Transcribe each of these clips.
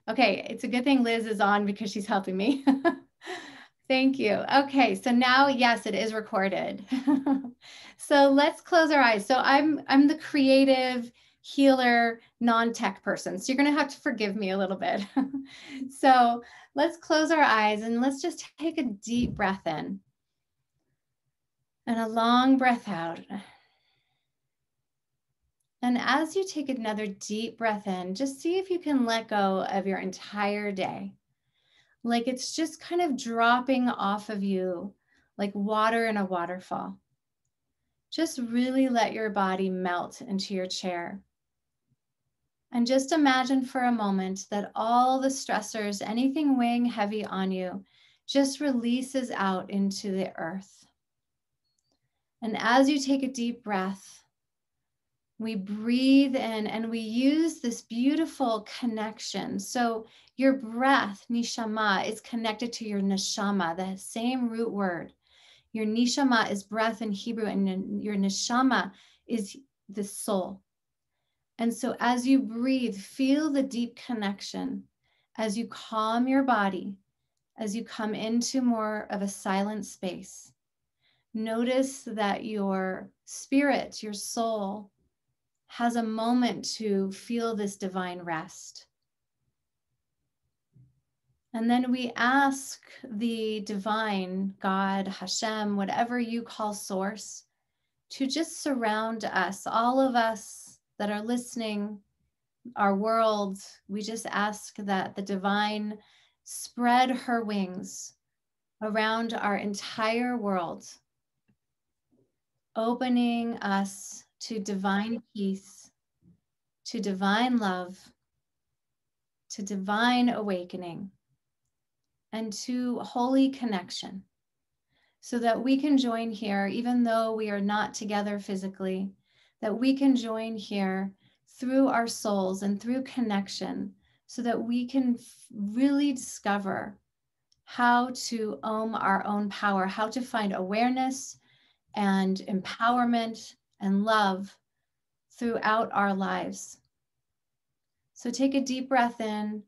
Okay, it's a good thing Liz is on because she's helping me. Thank you. Okay, so now, yes, it is recorded. So let's close our eyes. So I'm the creative healer, non-tech person. So you're going to have to forgive me a little bit. So let's close our eyes and let's just take a deep breath in and a long breath out. And as you take another deep breath in, just see if you can let go of your entire day. Like it's just kind of dropping off of you like water in a waterfall. Just really let your body melt into your chair. And just imagine for a moment that all the stressors, anything weighing heavy on you, just releases out into the earth. And as you take a deep breath, we breathe in and we use this beautiful connection. So your breath, nishama, is connected to your neshama, the same root word. Your nishama is breath in Hebrew, and your neshama is the soul. And so as you breathe, feel the deep connection as you calm your body, as you come into more of a silent space. Notice that your spirit, your soul, has a moment to feel this divine rest. And then we ask the divine, God, Hashem, whatever you call source, to just surround us, all of us that are listening, our world. We just ask that the divine spread her wings around our entire world, opening us to divine peace, to divine love, to divine awakening, and to holy connection, so that we can join here, even though we are not together physically, that we can join here through our souls and through connection, so that we can really discover how to own our own power, how to find awareness and empowerment and love throughout our lives. So take a deep breath in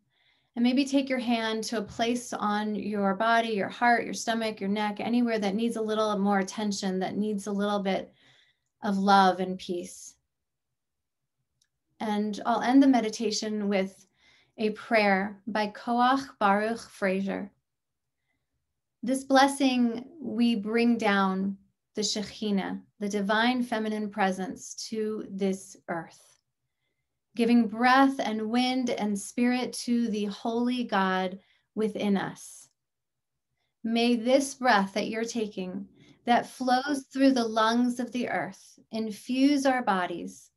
and maybe take your hand to a place on your body, your heart, your stomach, your neck, anywhere that needs a little more attention, that needs a little bit of love and peace. And I'll end the meditation with a prayer by Koach Baruch Fraser. This blessing, we bring down the Shekhinah, the divine feminine presence, to this earth, giving breath and wind and spirit to the holy God within us. May this breath that you're taking, that flows through the lungs of the earth, infuse our bodies,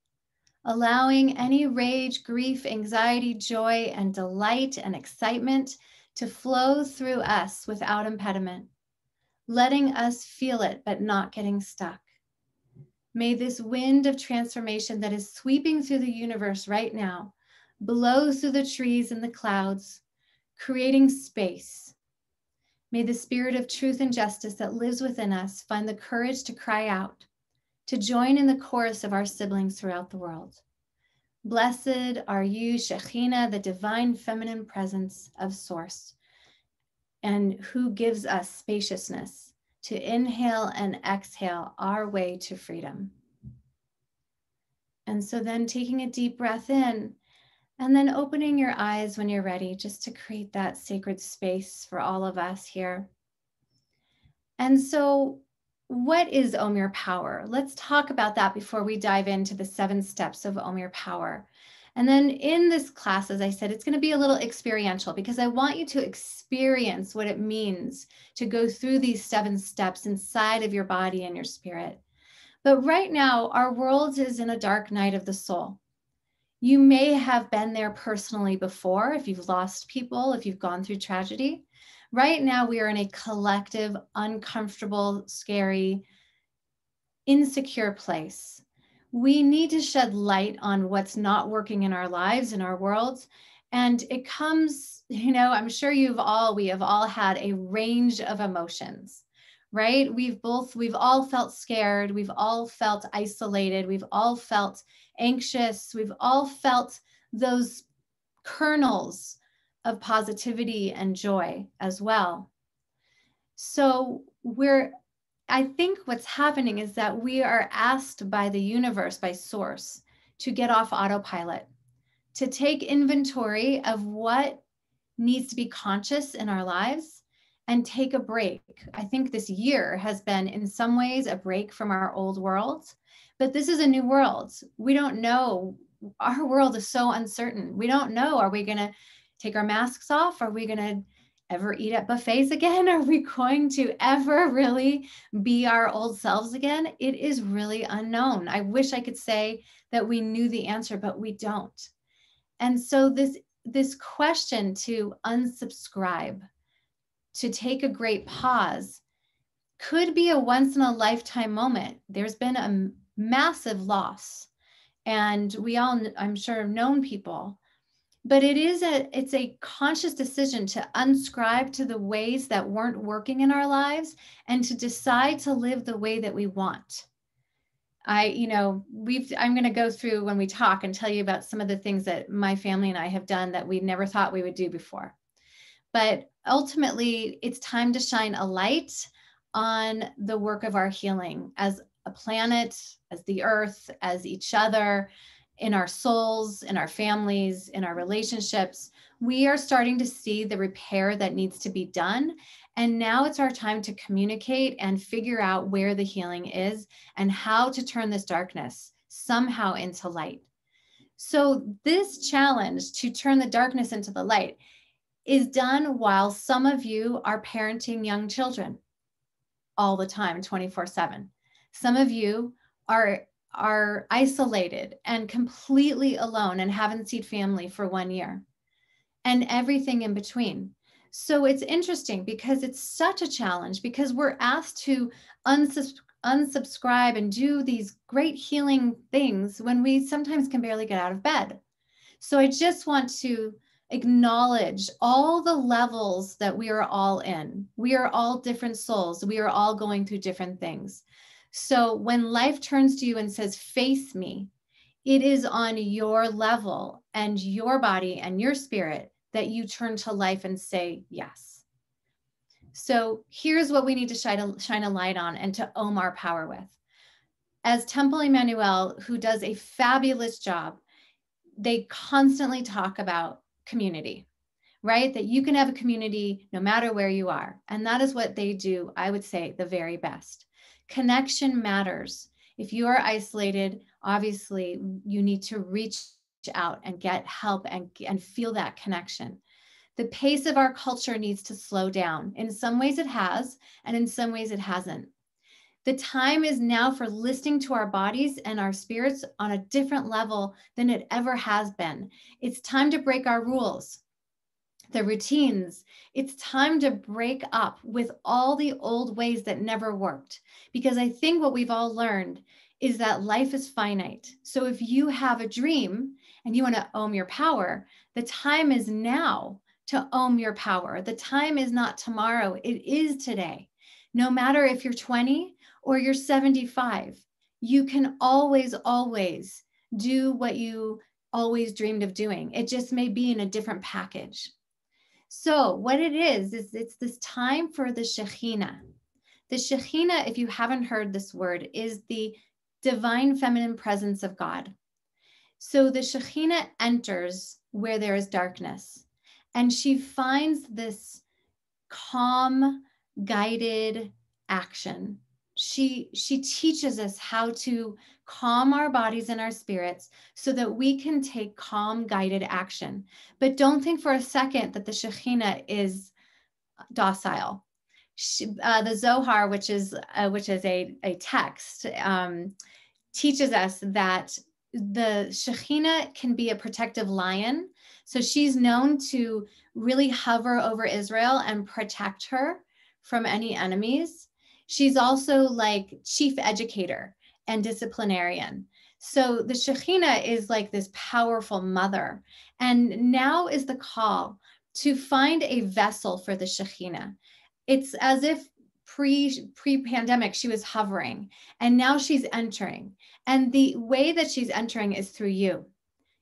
allowing any rage, grief, anxiety, joy, and delight and excitement to flow through us without impediment, letting us feel it, but not getting stuck. May this wind of transformation that is sweeping through the universe right now blow through the trees and the clouds, creating space. May the spirit of truth and justice that lives within us find the courage to cry out, to join in the chorus of our siblings throughout the world. Blessed are you, Shekhinah, the divine feminine presence of Source, and who gives us spaciousness to inhale and exhale our way to freedom. And so then taking a deep breath in and then opening your eyes when you're ready, just to create that sacred space for all of us here. And so what is Omer power? Let's talk about that before we dive into the 7 steps of Omer power. And then in this class, as I said, it's going to be a little experiential, because I want you to experience what it means to go through these 7 steps inside of your body and your spirit. But right now, our world is in a dark night of the soul. You may have been there personally before, if you've lost people, if you've gone through tragedy. Right now, we are in a collective, uncomfortable, scary, insecure place. We need to shed light on what's not working in our lives, in our worlds. And it comes, I'm sure we have all had a range of emotions, right? We've all felt scared. We've all felt isolated. We've all felt anxious. We've all felt those kernels of positivity and joy as well. So I think what's happening is that we are asked by the universe, by source, to get off autopilot, to take inventory of what needs to be conscious in our lives and take a break. I think this year has been in some ways a break from our old world, but this is a new world. We don't know. Our world is so uncertain. We don't know. Are we going to take our masks off? Are we going to ever eat at buffets again? Are we going to ever really be our old selves again? It is really unknown. I wish I could say that we knew the answer, but we don't. And so this question to unsubscribe, to take a great pause, could be a once in a lifetime moment. There's been a massive loss, and we all, I'm sure, have known people, but it's a conscious decision to unscribe to the ways that weren't working in our lives and to decide to live the way that we want. I'm going to go through when we talk and tell you about some of the things that my family and I have done that we never thought we would do before. But ultimately, it's time to shine a light on the work of our healing as a planet, as the earth, as each other, in our souls, in our families, in our relationships. We are starting to see the repair that needs to be done. And now it's our time to communicate and figure out where the healing is and how to turn this darkness somehow into light. So this challenge to turn the darkness into the light is done while some of you are parenting young children all the time, 24/7. Some of you are isolated and completely alone and haven't seen family for 1 year, and everything in between. So it's interesting because it's such a challenge, because we're asked to unsubscribe and do these great healing things when we sometimes can barely get out of bed. So I just want to acknowledge all the levels that we are all in. We are all different souls. We are all going through different things. So when life turns to you and says, face me, it is on your level and your body and your spirit that you turn to life and say yes. So here's what we need to shine a light on and to ohm our power with. As Temple Emmanuel, who does a fabulous job, they constantly talk about community, right? That you can have a community no matter where you are. And that is what they do, I would say, the very best. Connection matters. If you are isolated, obviously you need to reach out and get help and feel that connection. The pace of our culture needs to slow down. In some ways it has, and in some ways it hasn't. The time is now for listening to our bodies and our spirits on a different level than it ever has been. It's time to break our rules, the routines. It's time to break up with all the old ways that never worked. Because I think what we've all learned is that life is finite. So if you have a dream and you want to own your power, the time is now to own your power. The time is not tomorrow. It is today. No matter if you're 20 or you're 75, you can always do what you always dreamed of doing. It just may be in a different package. So what it is it's this time for the Shekhinah. The Shekhinah, if you haven't heard this word, is the divine feminine presence of God. So the Shekhinah enters where there is darkness, and she finds this calm, guided action. She teaches us how to calm our bodies and our spirits so that we can take calm, guided action. But don't think for a second that the Shekhinah is docile. The Zohar, which is a text, teaches us that the Shekhinah can be a protective lion. So she's known to really hover over Israel and protect her from any enemies. She's also like chief educator and disciplinarian. So the Shekhinah is like this powerful mother. And now is the call to find a vessel for the Shekhinah. It's as if pre-pandemic, she was hovering, and now she's entering. And the way that she's entering is through you.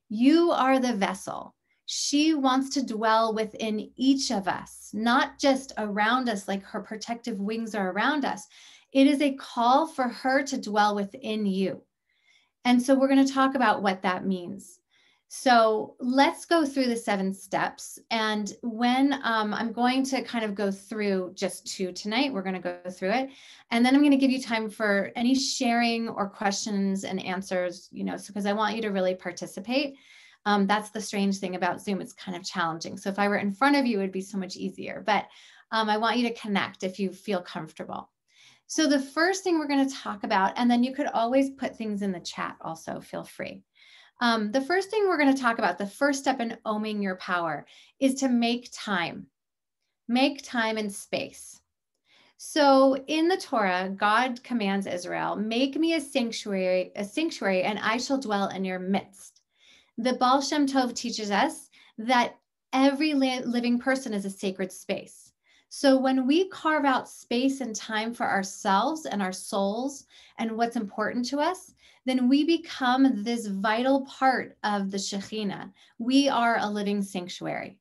You are the vessel. She wants to dwell within each of us, not just around us, like her protective wings are around us. It is a call for her to dwell within you. And so we're going to talk about what that means. So let's go through the 7 steps. And when I'm going to kind of go through just 2 tonight, we're going to go through it. And then I'm going to give you time for any sharing or questions and answers, you know, so because I want you to really participate. That's the strange thing about Zoom. It's kind of challenging. So if I were in front of you, it would be so much easier. But I want you to connect if you feel comfortable. So the first thing we're going to talk about, and then you could always put things in the chat also, feel free. The first thing we're going to talk about, the first step in oming your power, is to make time and space. So in the Torah, God commands Israel, make me a sanctuary, and I shall dwell in your midst. The Baal Shem Tov teaches us that every living person is a sacred space. So when we carve out space and time for ourselves and our souls and what's important to us, then we become this vital part of the Shekhinah. We are a living sanctuary.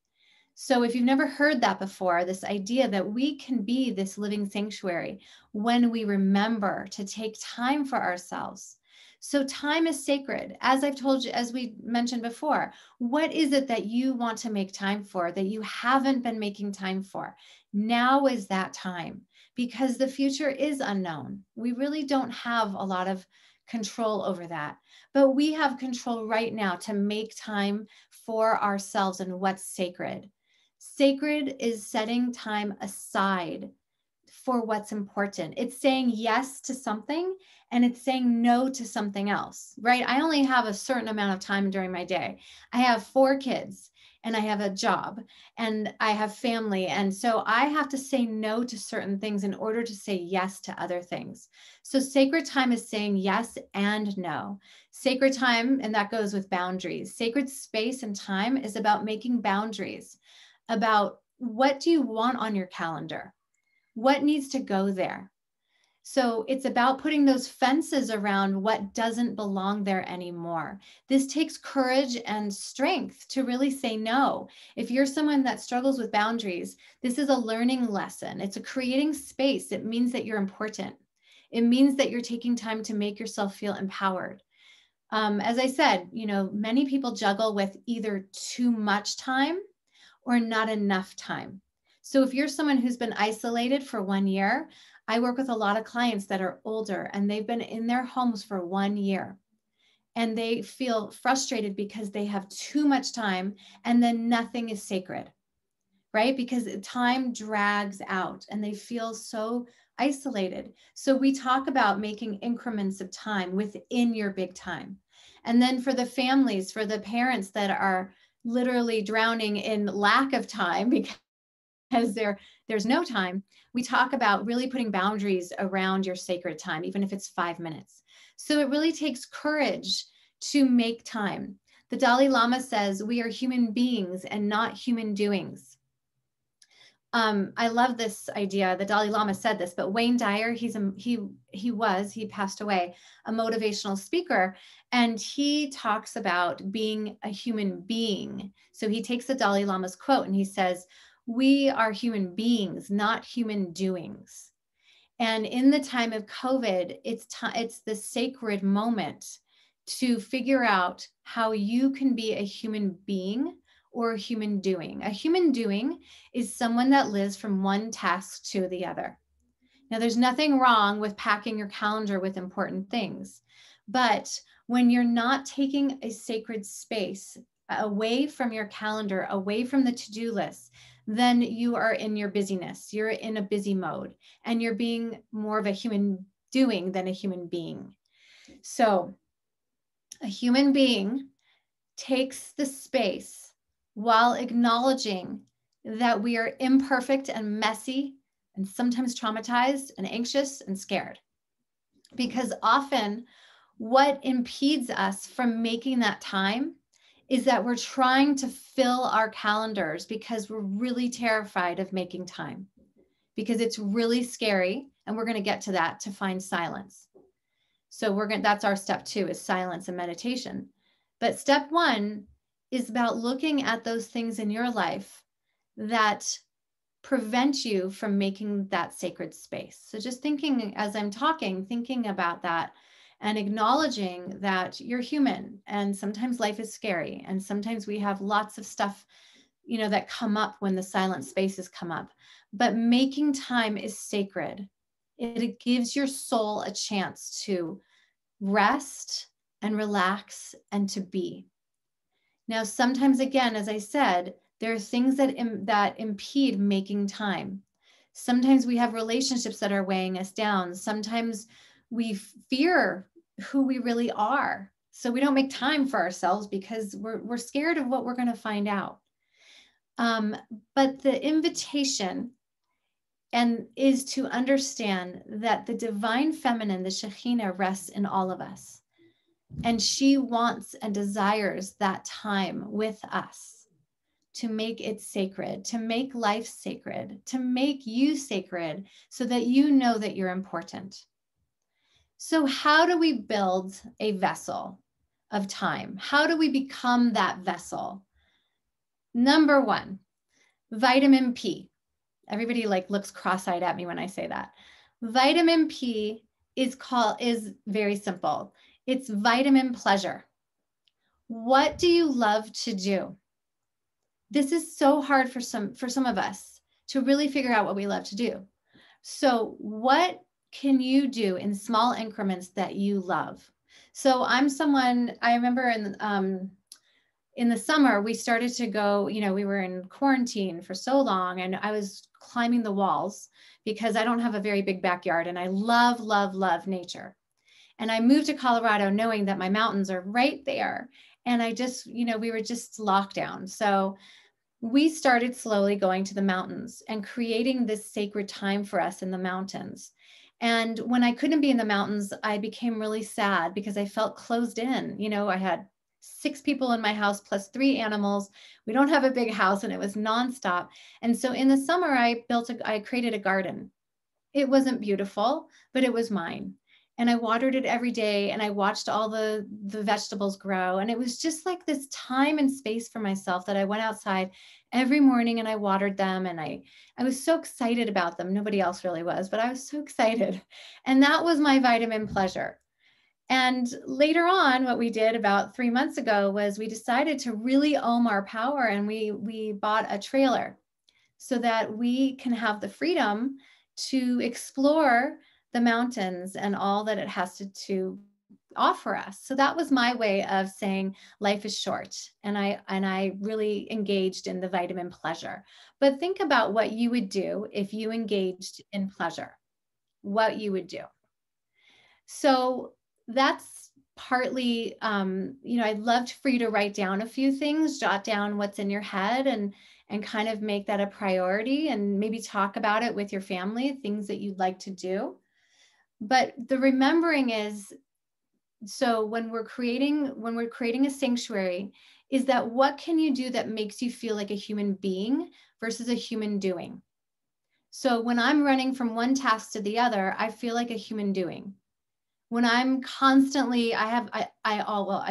So if you've never heard that before, this idea that we can be this living sanctuary when we remember to take time for ourselves. So time is sacred. As I've told you, as we mentioned before, what is it that you want to make time for that you haven't been making time for? Now is that time, because the future is unknown. We really don't have a lot of control over that, but we have control right now to make time for ourselves and what's sacred. Sacred is setting time aside for what's important. It's saying yes to something and it's saying no to something else, right? I only have a certain amount of time during my day. I have 4 kids and I have a job and I have family. And so I have to say no to certain things in order to say yes to other things. So sacred time is saying yes and no. Sacred time, and that goes with boundaries. Sacred space and time is about making boundaries, about what do you want on your calendar? What needs to go there? So it's about putting those fences around what doesn't belong there anymore. This takes courage and strength to really say no. If you're someone that struggles with boundaries, this is a learning lesson. It's a creating space. It means that you're important. It means that you're taking time to make yourself feel empowered. As I said, you know, many people juggle with either too much time or not enough time. So if you're someone who's been isolated for 1 year, I work with a lot of clients that are older and they've been in their homes for 1 year and they feel frustrated because they have too much time and then nothing is sacred, right? Because time drags out and they feel so isolated. So we talk about making increments of time within your big time. And then for the families, for the parents that are literally drowning in lack of time because there's no time, we talk about really putting boundaries around your sacred time, even if it's 5 minutes. So it really takes courage to make time. The Dalai Lama says we are human beings and not human doings. I love this idea. The Dalai Lama said this, but Wayne Dyer, he passed away, a motivational speaker, and he talks about being a human being. So he takes the Dalai Lama's quote and he says, we are human beings, not human doings. And in the time of COVID, it's the sacred moment to figure out how you can be a human being or a human doing. A human doing is someone that lives from one task to the other. Now, there's nothing wrong with packing your calendar with important things, but when you're not taking a sacred space away from your calendar, away from the to-do list, then you are in your busyness. You're in a busy mode and you're being more of a human doing than a human being. So a human being takes the space while acknowledging that we are imperfect and messy and sometimes traumatized and anxious and scared. Because often what impedes us from making that time is that we're trying to fill our calendars because we're really terrified of making time, because it's really scary. And we're going to get to that, to find silence. So that's our step 2 is silence and meditation. But step 1 is about looking at those things in your life that prevent you from making that sacred space. So just thinking as I'm talking, thinking about that and acknowledging that you're human and sometimes life is scary and sometimes we have lots of stuff, you know, that come up when the silent spaces come up. But making time is sacred. It gives your soul a chance to rest and relax and to be. Now, sometimes, again, as I said, there are things that impede making time. Sometimes we have relationships that are weighing us down. Sometimes we fear who we really are. So we don't make time for ourselves because we're scared of what we're going to find out. But the invitation is to understand that the divine feminine, the Shekhinah, rests in all of us. And she wants and desires that time with us to make it sacred, to make life sacred, to make you sacred so that you know that you're important. So how do we build a vessel of time? How do we become that vessel? Number one, vitamin P. Everybody looks cross-eyed at me when I say that. Vitamin P is very simple. It's vitamin pleasure. What do you love to do? This is so hard for some of us to really figure out what we love to do. So what can you do in small increments that you love? So I'm someone, I remember in the summer, we started to go, we were in quarantine for so long and I was climbing the walls because I don't have a very big backyard and I love, love, love nature. And I moved to Colorado knowing that my mountains are right there. And I just, we were just locked down. So we started slowly going to the mountains and creating this sacred time for us in the mountains. And when I couldn't be in the mountains, I became really sad because I felt closed in. I had 6 people in my house plus 3 animals. We don't have a big house and it was nonstop. And so in the summer, I created a garden. It wasn't beautiful, but it was mine. And I watered it every day and I watched all the vegetables grow. And it was just like this time and space for myself that I went outside every morning and I watered them. And I was so excited about them. Nobody else really was, but I was so excited. And that was my vitamin pleasure. And later on, what we did about 3 months ago was we decided to really own our power and we bought a trailer so that we can have the freedom to explore the mountains and all that it has to offer us. So that was my way of saying life is short. And I really engaged in the vitamin pleasure. But think about what you would do if you engaged in pleasure, what you would do. So that's partly, I'd love for you to write down a few things, jot down what's in your head and kind of make that a priority and maybe talk about it with your family, things that you'd like to do. But the remembering is, so when we're creating a sanctuary, is that what can you do that makes you feel like a human being versus a human doing? So when I'm running from one task to the other, I feel like a human doing. When I'm constantly, I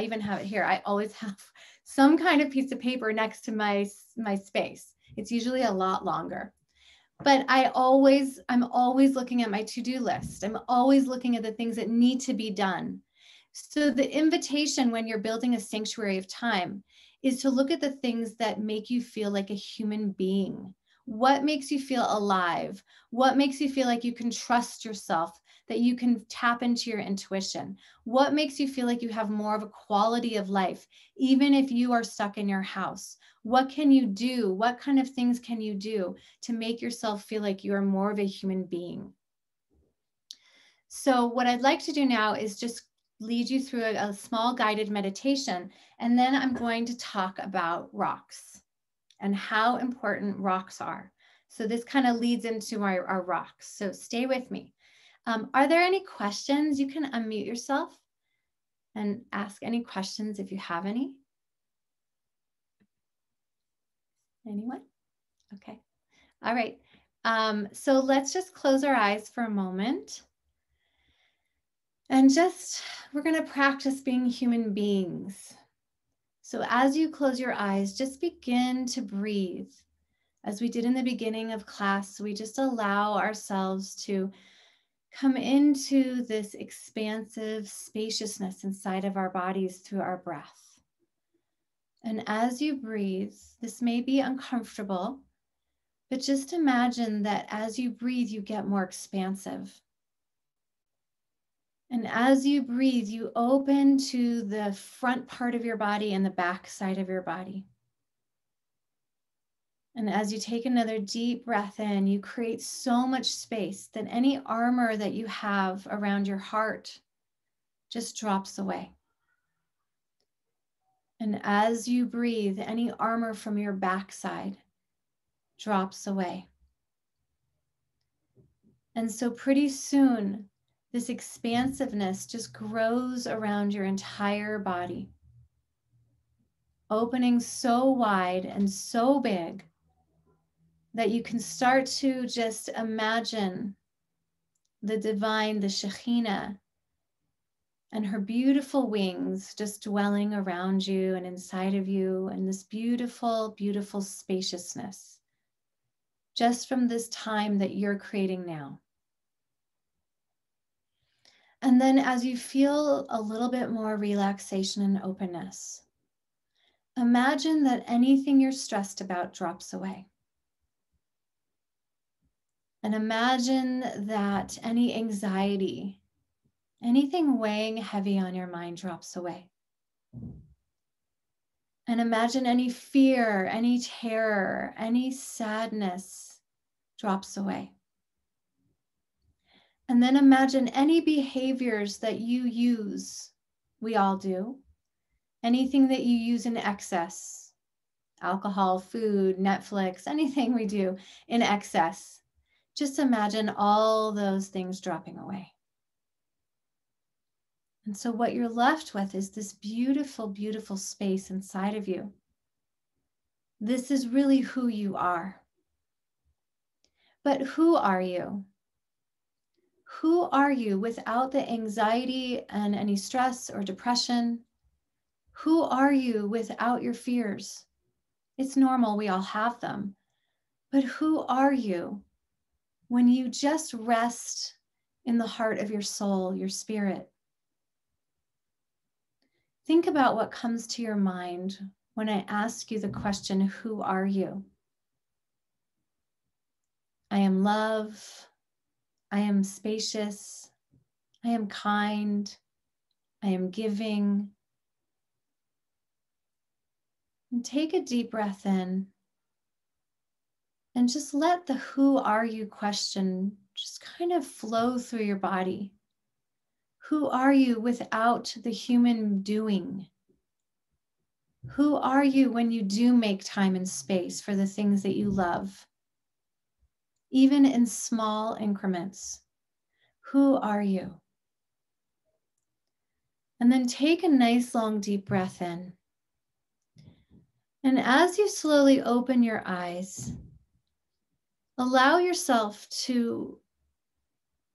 even have it here. I always have some kind of piece of paper next to my space. It's usually a lot longer. But I'm always looking at my to-do list. I'm always looking at the things that need to be done. So the invitation when you're building a sanctuary of time is to look at the things that make you feel like a human being. What makes you feel alive? What makes you feel like you can trust yourself, that you can tap into your intuition? What makes you feel like you have more of a quality of life, even if you are stuck in your house? What can you do? What kind of things can you do to make yourself feel like you are more of a human being? So what I'd like to do now is just lead you through a small guided meditation, and then I'm going to talk about rocks and how important rocks are. So this kind of leads into our rocks. So stay with me. Are there any questions? You can unmute yourself and ask any questions if you have any. Anyone? Okay. All right. So let's just close our eyes for a moment. And we're going to practice being human beings. So as you close your eyes, just begin to breathe. As we did in the beginning of class, we just allow ourselves to come into this expansive spaciousness inside of our bodies through our breath. And as you breathe, this may be uncomfortable, but just imagine that as you breathe, you get more expansive. And as you breathe, you open to the front part of your body and the back side of your body. And as you take another deep breath in, you create so much space that any armor that you have around your heart just drops away. And as you breathe, any armor from your backside drops away. And so pretty soon, this expansiveness just grows around your entire body, opening so wide and so big that you can start to just imagine the divine, the Shekhinah, and her beautiful wings just dwelling around you and inside of you, and this beautiful, beautiful spaciousness just from this time that you're creating now. And then as you feel a little bit more relaxation and openness, imagine that anything you're stressed about drops away. And imagine that any anxiety, anything weighing heavy on your mind drops away. And imagine any fear, any terror, any sadness drops away. And then imagine any behaviors that you use, we all do, anything that you use in excess, alcohol, food, Netflix, anything we do in excess. Just imagine all those things dropping away. And so what you're left with is this beautiful, beautiful space inside of you. This is really who you are. But who are you? Who are you without the anxiety and any stress or depression? Who are you without your fears? It's normal, we all have them. But who are you when you just rest in the heart of your soul, your spirit? Think about what comes to your mind when I ask you the question, who are you? I am love. I am spacious. I am kind. I am giving. And take a deep breath in and just let the who are you question just kind of flow through your body. Who are you without the human doing? Who are you when you do make time and space for the things that you love? Even in small increments, who are you? And then take a nice long deep breath in. And as you slowly open your eyes, allow yourself to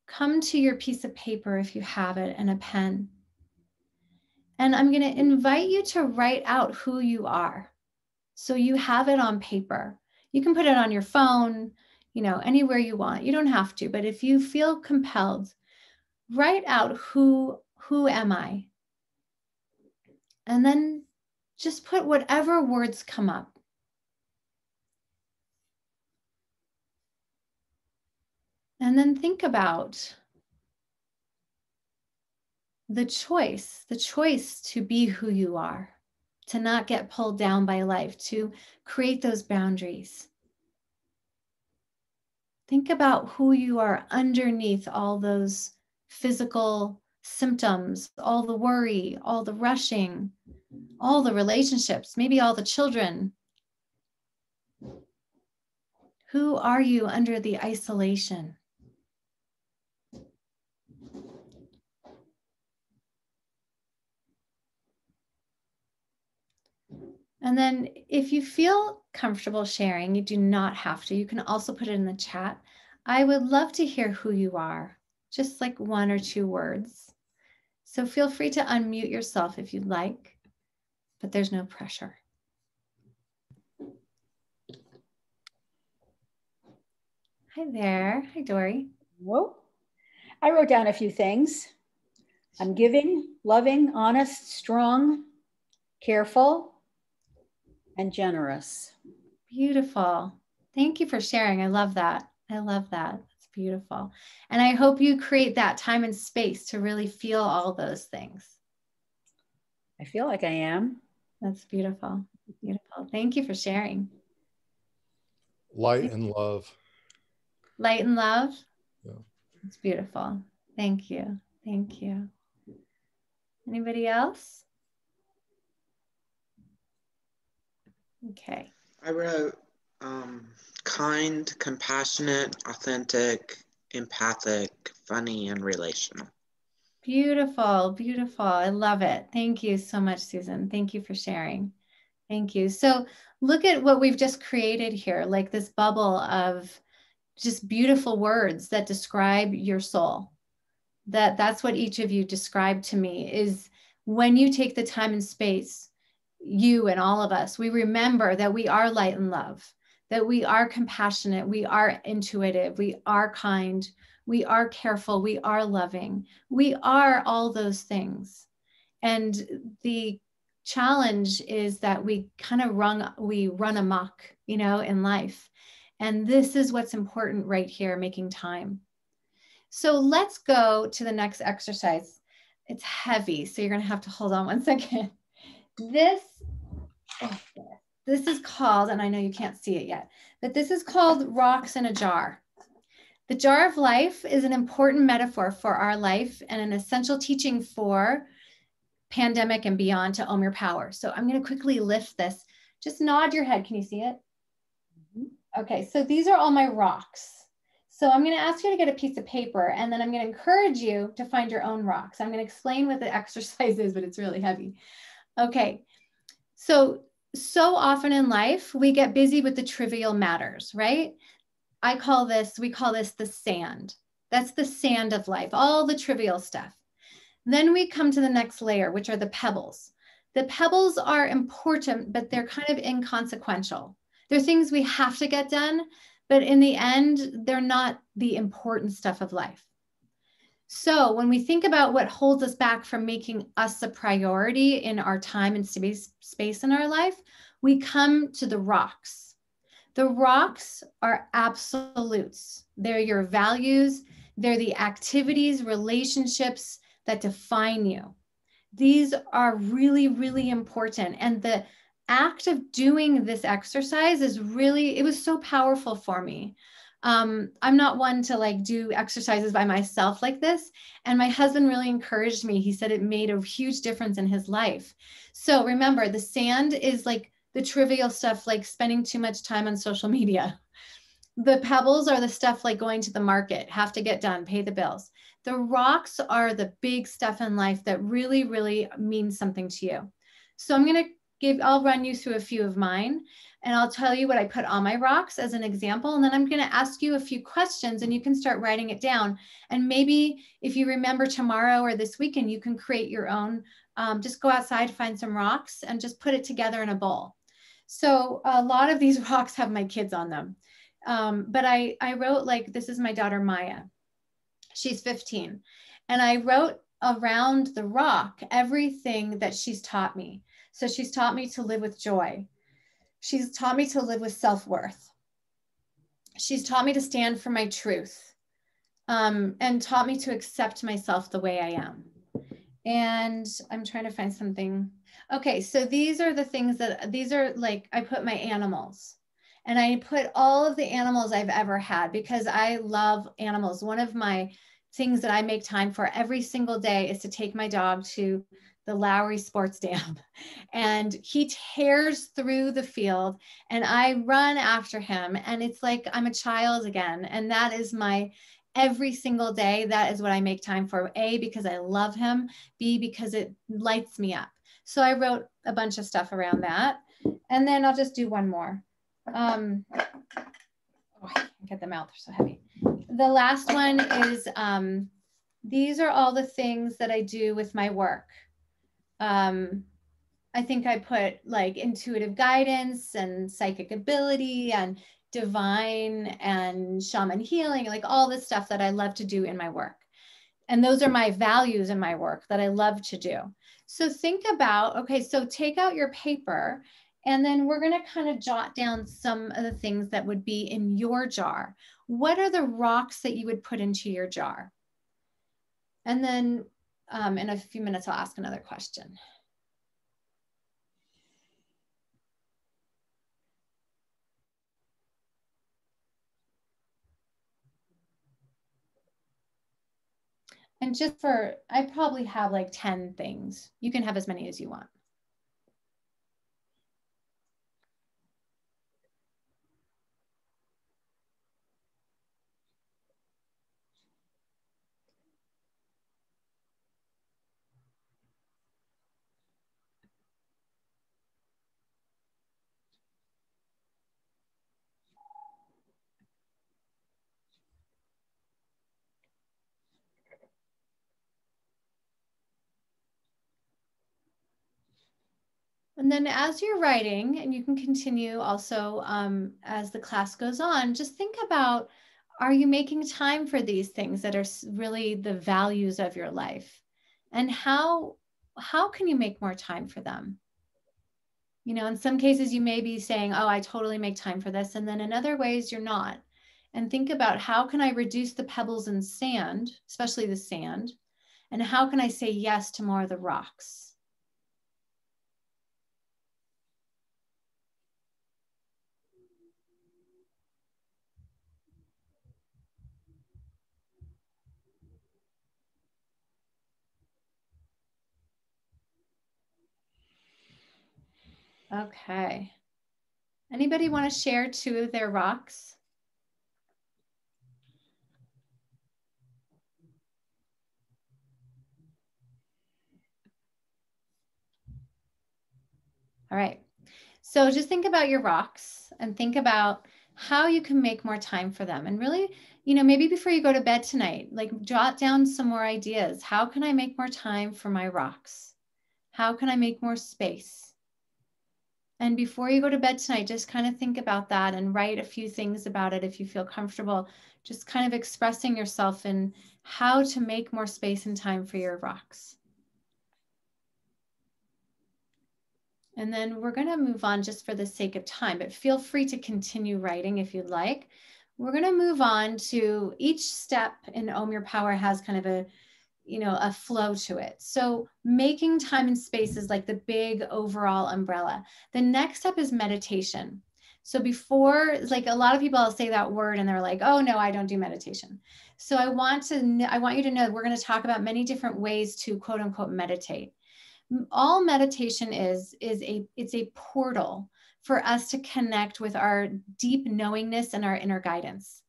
come to your piece of paper if you have it and a pen. And I'm going to invite you to write out who you are. So you have it on paper. You can put it on your phone, anywhere you want. You don't have to, but if you feel compelled, write out who am I? And then just put whatever words come up. And then think about the choice to be who you are, to not get pulled down by life, to create those boundaries. Think about who you are underneath all those physical symptoms, all the worry, all the rushing, all the relationships, maybe all the children. Who are you under the isolation? And then if you feel comfortable sharing, you do not have to. You can also put it in the chat. I would love to hear who you are, just like 1 or 2 words. So feel free to unmute yourself if you'd like. but there's no pressure. Hi there. Hi, Dory. Whoa. I wrote down a few things. I'm giving, loving, honest, strong, careful, and generous. Beautiful. Thank you for sharing. I love that. I love that. It's beautiful. And I hope you create that time and space to really feel all those things. I feel like I am. That's beautiful. Beautiful. Thank you for sharing. Light and love. Light and love. Yeah. It's beautiful. Thank you. Thank you. Anybody else? Okay. I wrote kind, compassionate, authentic, empathic, funny, and relational. Beautiful, beautiful. I love it. Thank you so much, Susan. Thank you for sharing. Thank you. So look at what we've just created here, like this bubble of just beautiful words that describe your soul. That's what each of you described to me, is when you take the time and space, you and all of us, we remember that we are light and love, that we are compassionate, we are intuitive, we are kind, we are careful, we are loving, we are all those things. And the challenge is that we kind of run amok, you know, in life. And this is what's important right here, making time. So let's go to the next exercise. It's heavy, so you're going to have to hold on one second. This is called, and I know you can't see it yet, but this is called rocks in a jar. The jar of life is an important metaphor for our life and an essential teaching for pandemic and beyond to own your power. So I'm going to quickly lift this. Just nod your head. Can you see it? Okay, so these are all my rocks. So I'm going to ask you to get a piece of paper, and then I'm going to encourage you to find your own rocks. I'm going to explain what the exercise is, but it's really heavy. Okay, so often in life, we get busy with the trivial matters, right? we call this the sand. That's the sand of life, all the trivial stuff. Then we come to the next layer, which are the pebbles. The pebbles are important, but they're kind of inconsequential. They're things we have to get done, but in the end, they're not the important stuff of life. So when we think about what holds us back from making us a priority in our time and space in our life, we come to the rocks. The rocks are absolutes. They're your values. They're the activities, relationships that define you. These are really, really important. And the act of doing this exercise it was so powerful for me. I'm not one to like do exercises by myself like this. And my husband really encouraged me. He said it made a huge difference in his life. So remember, the sand is like the trivial stuff, like spending too much time on social media. The pebbles are the stuff like going to the market, have to get done, pay the bills. The rocks are the big stuff in life that really, really means something to you. So I'll run you through a few of mine, and I'll tell you what I put on my rocks as an example. And then I'm going to ask you a few questions, and you can start writing it down. And maybe if you remember tomorrow or this weekend, you can create your own. Just go outside, find some rocks, and just put it together in a bowl. So a lot of these rocks have my kids on them. But I wrote, like, this is my daughter, Maya. She's 15. And I wrote around the rock everything that she's taught me. So she's taught me to live with joy. She's taught me to live with self-worth. She's taught me to stand for my truth, and taught me to accept myself the way I am. And I'm trying to find something. Okay, so these are the things these are like, I put my animals. And I put all of the animals I've ever had because I love animals. One of my things that I make time for every single day is to take my dog to the Lowry Sports Dam. And he tears through the field and I run after him. And it's like I'm a child again. And that is my every single day. That is what I make time for. A, because I love him. B, because it lights me up. So I wrote a bunch of stuff around that. And then I'll just do one more. I can't get them out. They're so heavy. The last one is, these are all the things that I do with my work. I I think I put like intuitive guidance and psychic ability and divine and shaman healing, like all this stuff that I love to do in my work. And those are my values in my work that I love to do. So think about, okay, so take out your paper, and then we're going to kind of jot down some of the things that would be in your jar. What are the rocks that you would put into your jar? And then in a few minutes, I'll ask another question. And just for, I probably have like 10 things. You can have as many as you want. And then as you're writing, and you can continue also as the class goes on, just think about, are you making time for these things that are really the values of your life? And how can you make more time for them? You know, in some cases you may be saying, oh, I totally make time for this. And then in other ways you're not. And think about, how can I reduce the pebbles and sand, especially the sand? And how can I say yes to more of the rocks? Okay. Anybody want to share 2 of their rocks? All right. So just think about your rocks and think about how you can make more time for them. And really, you know, maybe before you go to bed tonight, like jot down some more ideas. How can I make more time for my rocks? How can I make more space? And before you go to bed tonight, just kind of think about that and write a few things about it if you feel comfortable, just kind of expressing yourself in how to make more space and time for your rocks. And then we're going to move on just for the sake of time, but feel free to continue writing if you'd like. We're going to move on to each step in Own Your Power has kind of a, you know, a flow to it. So making time and space is like the big overall umbrella. The next step is meditation. So before, like a lot of people, I'll say that word and they're like, oh no, I don't do meditation. So I want you to know that we're going to talk about many different ways to quote unquote meditate. All meditation is it's a portal for us to connect with our deep knowingness and our inner guidance.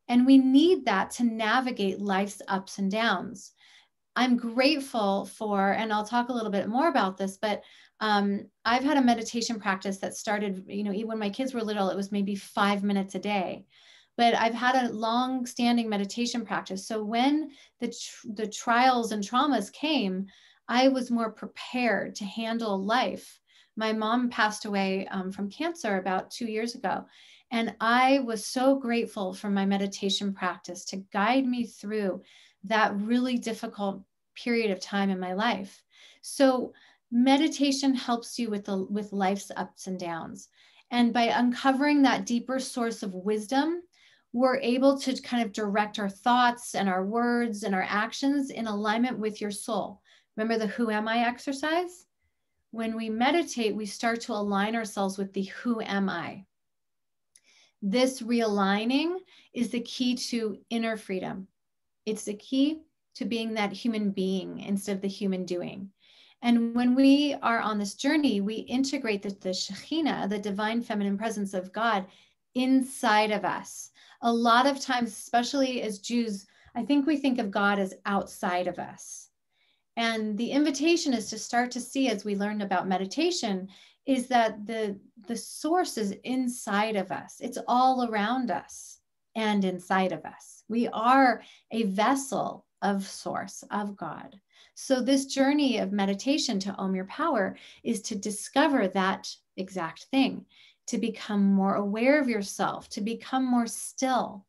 And we need that to navigate life's ups and downs. I'm grateful for, and I'll talk a little bit more about this, but I've had a meditation practice that started, you know, even when my kids were little, it was maybe 5 minutes a day. But I've had a long-standing meditation practice. So when the trials and traumas came, I was more prepared to handle life. My mom passed away from cancer about 2 years ago. And I was so grateful for my meditation practice to guide me through that really difficult period of time in my life. So meditation helps you with life's ups and downs. And by uncovering that deeper source of wisdom, we're able to kind of direct our thoughts and our words and our actions in alignment with your soul. Remember the who am I exercise? When we meditate, we start to align ourselves with the who am I. This realigning is the key to inner freedom. It's the key to being that human being instead of the human doing. And when we are on this journey, we integrate the Shekhinah, the divine feminine presence of God, inside of us. A lot of times, especially as Jews, I think we think of God as outside of us. And the invitation is to start to see, as we learned about meditation, is that the source is inside of us. It's all around us and inside of us. We are a vessel of source, of God. So this journey of meditation to own your power is to discover that exact thing, to become more aware of yourself, to become more still,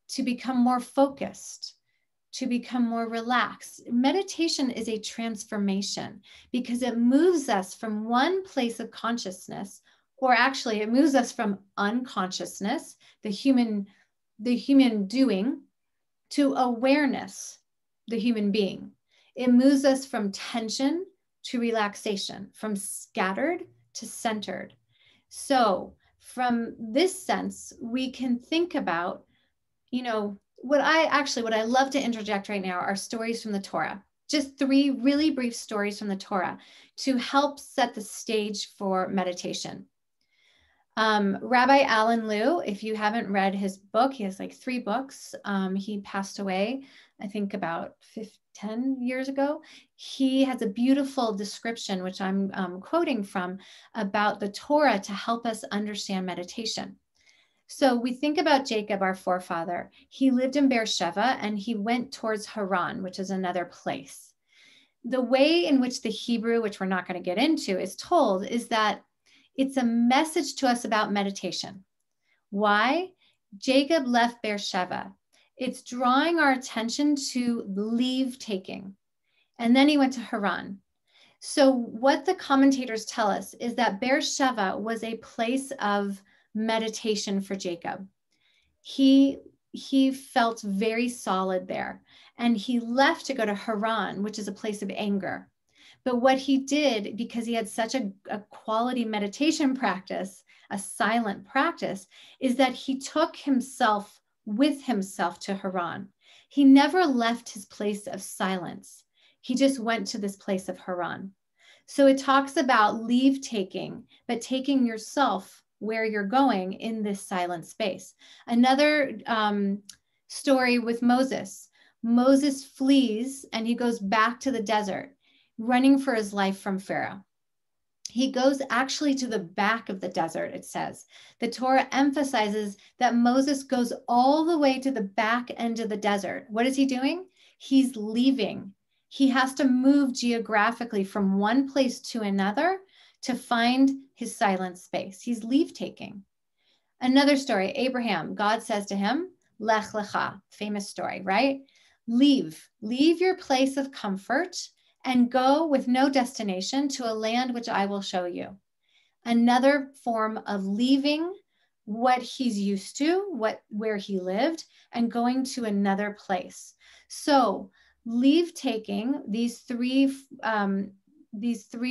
to become more focused, to become more relaxed. Meditation is a transformation because it moves us from one place of consciousness, or actually it moves us from unconsciousness, the human doing, to awareness, the human being. It moves us from tension to relaxation, from scattered to centered. So from this sense, we can think about, what I love to interject right now are stories from the Torah. Just 3 really brief stories from the Torah to help set the stage for meditation. Rabbi Alan Liu, if you haven't read his book, he has like 3 books. He passed away, I think about 10 years ago. He has a beautiful description, which I'm quoting from, about the Torah to help us understand meditation. So we think about Jacob, our forefather. He lived in Beersheba and he went towards Haran, which is another place. The way in which the Hebrew, which we're not going to get into, is told is that it's a message to us about meditation. Why? Jacob left Beersheba. It's drawing our attention to leave taking. And then he went to Haran. So what the commentators tell us is that Beersheba was a place of meditation for Jacob. He felt very solid there, and he left to go to Haran, which is a place of anger. But what he did, because he had such a quality meditation practice, a silent practice, is that he took himself with himself to Haran. He never left his place of silence. He just went to this place of Haran. So it talks about leave taking, but taking yourself where you're going in this silent space. Another story with Moses. Moses flees and he goes back to the desert, running for his life from Pharaoh. He goes actually to the back of the desert, it says. The Torah emphasizes that Moses goes all the way to the back end of the desert. What is he doing? He's leaving. He has to move geographically from one place to another to find his silent space. He's leave taking. Another story, Abraham, God says to him, Lech Lecha, famous story, right? Leave your place of comfort and go with no destination to a land which I will show you. Another form of leaving what he's used to, where he lived, and going to another place. So leave taking, these three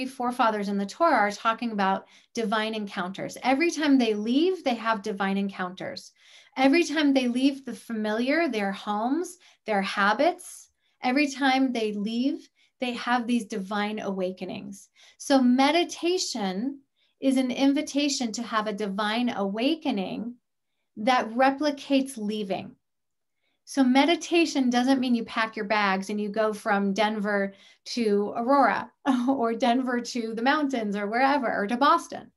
forefathers in the Torah are talking about divine encounters. Every time they leave, they have divine encounters. Every time they leave the familiar, their homes, their habits, every time they leave, they have these divine awakenings. So meditation is an invitation to have a divine awakening that replicates leaving. So meditation doesn't mean you pack your bags and you go from Denver to Aurora or Denver to the mountains or wherever, or to Boston.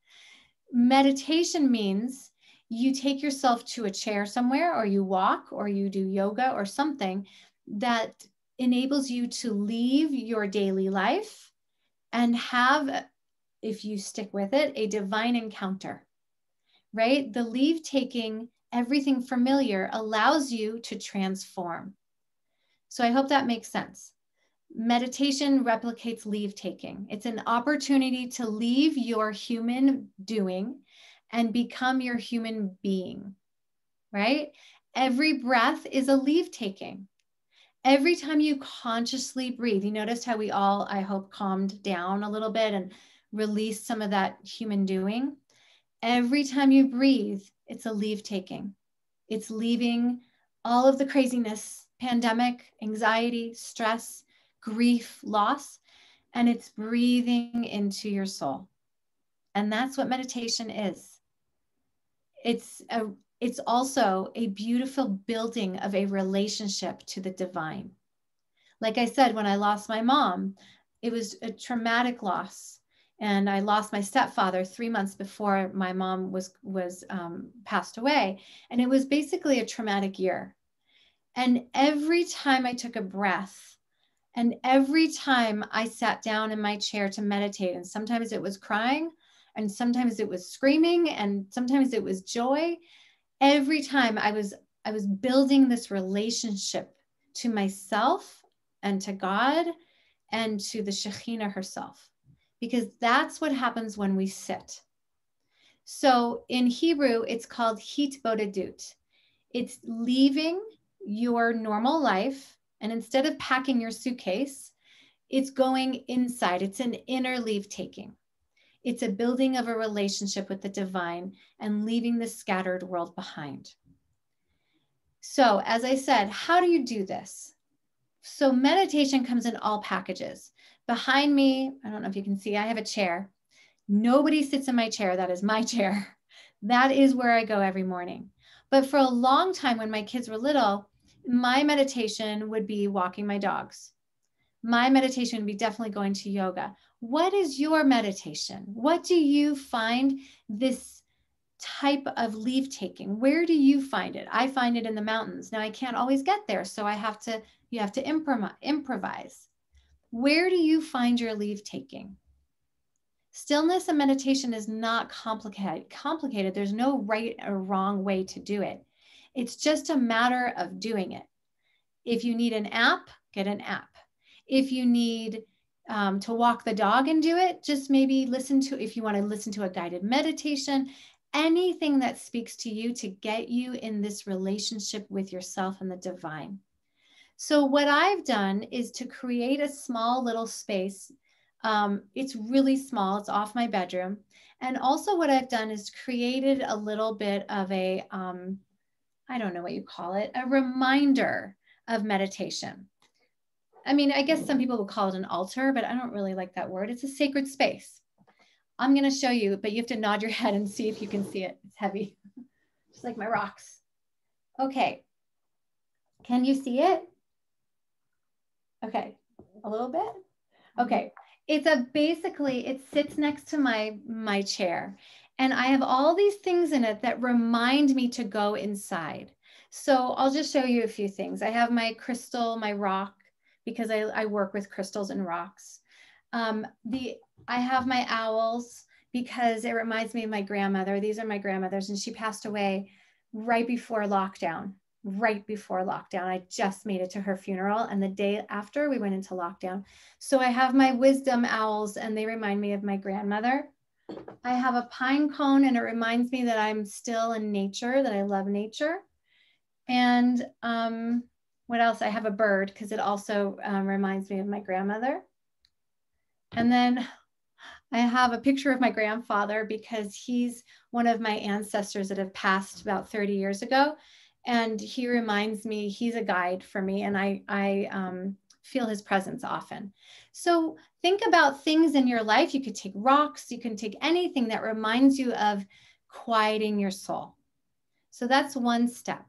Meditation means you take yourself to a chair somewhere, or you walk, or you do yoga or something that enables you to leave your daily life and have, if you stick with it, a divine encounter, right? The leave taking, everything familiar, allows you to transform. So I hope that makes sense. Meditation replicates leave taking. It's an opportunity to leave your human doing and become your human being, right? Every breath is a leave taking. Every time you consciously breathe, you noticed how we all, I hope, calmed down a little bit and released some of that human doing. Every time you breathe, it's a leave taking. It's leaving all of the craziness, pandemic, anxiety, stress, grief, loss, and it's breathing into your soul. And that's what meditation is. It's also a beautiful building of a relationship to the divine. Like I said, when I lost my mom, it was a traumatic loss. And I lost my stepfather 3 months before my mom was passed away. And it was basically a traumatic year. And every time I took a breath, and every time I sat down in my chair to meditate, and sometimes it was crying, and sometimes it was screaming, and sometimes it was joy, every time I was building this relationship to myself and to God and to the Shekhinah herself, because that's what happens when we sit. So in Hebrew, it's called hitbodedut. It's leaving your normal life, and instead of packing your suitcase, it's going inside. It's an inner leave taking. It's a building of a relationship with the divine and leaving the scattered world behind. So as I said, how do you do this? So meditation comes in all packages. Behind me, I don't know if you can see, I have a chair. Nobody sits in my chair. That is my chair. That is where I go every morning. But for a long time when my kids were little, my meditation would be walking my dogs. My meditation would be definitely going to yoga. What is your meditation? What do you find this type of leave taking? Where do you find it? I find it in the mountains. Now I can't always get there, so you have to improvise. Where do you find your leave taking? Stillness and meditation is not complicated. There's no right or wrong way to do it. It's just a matter of doing it. If you need an app, get an app. If you need to walk the dog and do it, just maybe if you want to listen to a guided meditation, anything that speaks to you to get you in this relationship with yourself and the divine. So what I've done is to create a small little space. It's really small. It's off my bedroom. And also what I've done is created a little bit of a, I don't know what you call it, a reminder of meditation. I mean, I guess some people would call it an altar, but I don't really like that word. It's a sacred space. I'm going to show you, but you have to nod your head and see if you can see it. It's heavy, just like my rocks. Okay. Can you see it? Okay. A little bit. Okay. It sits next to my chair, and I have all these things in it that remind me to go inside. So I'll just show you a few things. I have my crystal, my rock, because I work with crystals and rocks. I have my owls because it reminds me of my grandmother. These are my grandmother's, and she passed away right before lockdown. I just made it to her funeral, and the day after we went into lockdown. So I have my wisdom owls, and they remind me of my grandmother. I have a pine cone, and it reminds me that I'm still in nature, that I love nature. And what else? I have a bird because it also reminds me of my grandmother. And then I have a picture of my grandfather because he's one of my ancestors that have passed about 30 years ago. And he reminds me, he's a guide for me, and I feel his presence often. So think about things in your life. You could take rocks, you can take anything that reminds you of quieting your soul. So that's one step.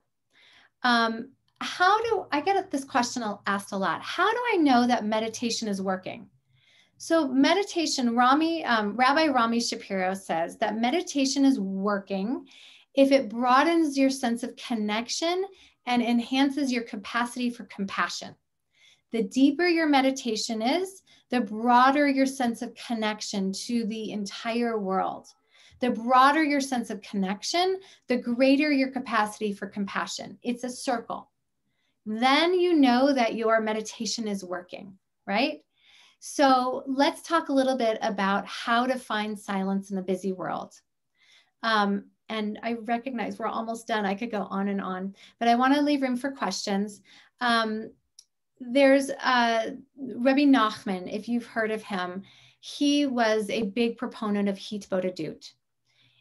I get this question asked a lot. How do I know that meditation is working? So meditation, Rabbi Rami Shapiro says that meditation is working if it broadens your sense of connection and enhances your capacity for compassion. The deeper your meditation is, the broader your sense of connection to the entire world. The broader your sense of connection, the greater your capacity for compassion. It's a circle. Then you know that your meditation is working, right? So let's talk a little bit about how to find silence in the busy world. And I recognize we're almost done. I could go on and on, but I want to leave room for questions. There's Rabbi Nachman, if you've heard of him, he was a big proponent of hitbodedut.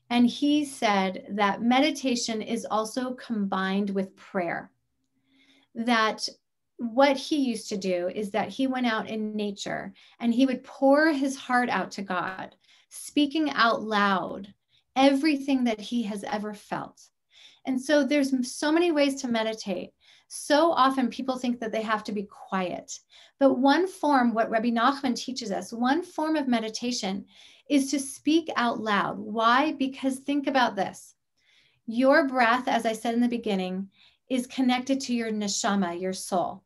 And he said that meditation is also combined with prayer. That what he used to do is that he went out in nature and he would pour his heart out to God, speaking out loud everything that he has ever felt. And so there's so many ways to meditate. So often people think that they have to be quiet. But one form, what Rabbi Nachman teaches us, one form of meditation is to speak out loud. Why? Because think about this. Your breath, as I said in the beginning, is connected to your neshama, your soul.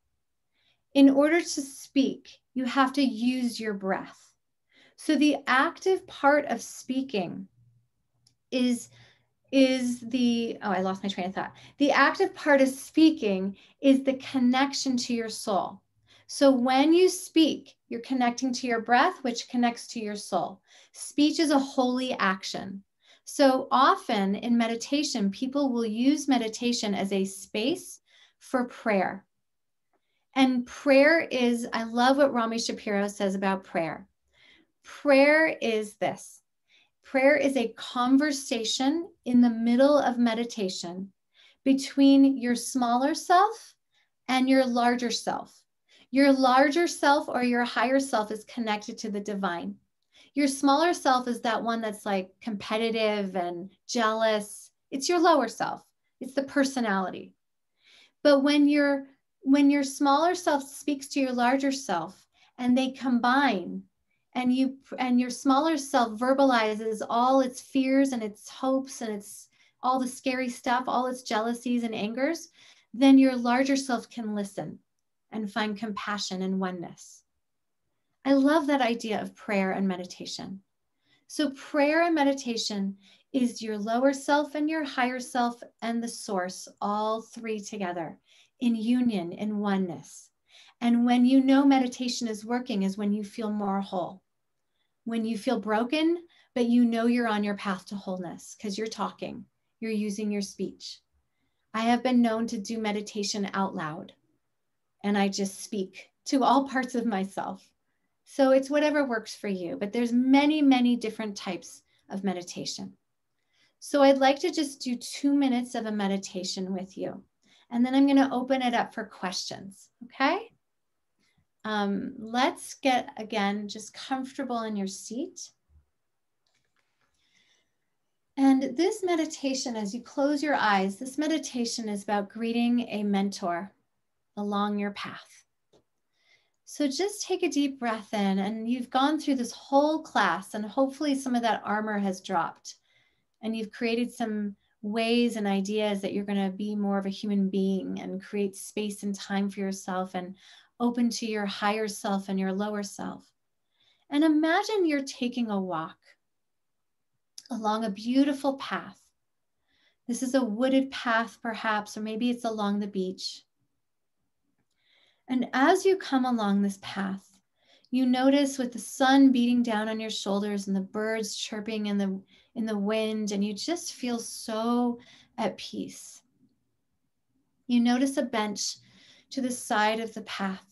In order to speak, you have to use your breath. So the active part of speaking is the, I lost my train of thought. The active part of speaking is the connection to your soul. So when you speak, you're connecting to your breath, which connects to your soul. Speech is a holy action. So often in meditation, people will use meditation as a space for prayer. And prayer is, I love what Rami Shapiro says about prayer. Prayer is this. Prayer is a conversation in the middle of meditation between your smaller self and your larger self. Your larger self or your higher self is connected to the divine. Your smaller self is that one that's like competitive and jealous. It's your lower self. It's the personality. But when your smaller self speaks to your larger self and they combine, and your smaller self verbalizes all its fears and its hopes and its all the scary stuff, all its jealousies and angers, then your larger self can listen and find compassion and oneness. I love that idea of prayer and meditation. So prayer and meditation is your lower self and your higher self and the source, all three together in union, in oneness. And when you know meditation is working is when you feel more whole. When you feel broken, but you know you're on your path to wholeness because you're talking, you're using your speech. I have been known to do meditation out loud, and I just speak to all parts of myself. So it's whatever works for you, but there's many, many different types of meditation. So I'd like to just do 2 minutes of a meditation with you, and then I'm going to open it up for questions, okay? Let's get, again, just comfortable in your seat. And this meditation, as you close your eyes, this meditation is about greeting a mentor along your path. So just take a deep breath in, and you've gone through this whole class, and hopefully some of that armor has dropped, and you've created some ways and ideas that you're going to be more of a human being and create space and time for yourself and open to your higher self and your lower self. And imagine you're taking a walk along a beautiful path. This is a wooded path, perhaps, or maybe it's along the beach. And as you come along this path, you notice with the sun beating down on your shoulders and the birds chirping in the wind, and you just feel so at peace. You notice a bench to the side of the path,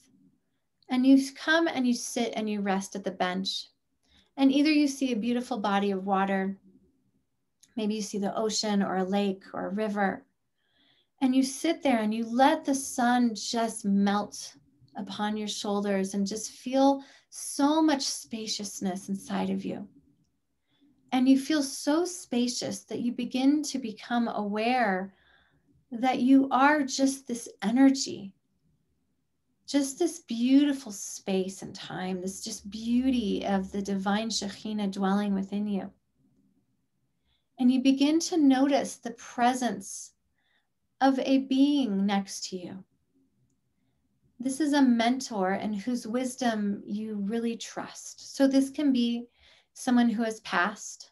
and you come and you sit and you rest at the bench. And either you see a beautiful body of water, maybe you see the ocean or a lake or a river, and you sit there and you let the sun just melt upon your shoulders and just feel so much spaciousness inside of you. And you feel so spacious that you begin to become aware that you are just this energy, just this beautiful space and time, this just beauty of the divine Shekhinah dwelling within you. And you begin to notice the presence of a being next to you. This is a mentor and whose wisdom you really trust. So this can be someone who has passed.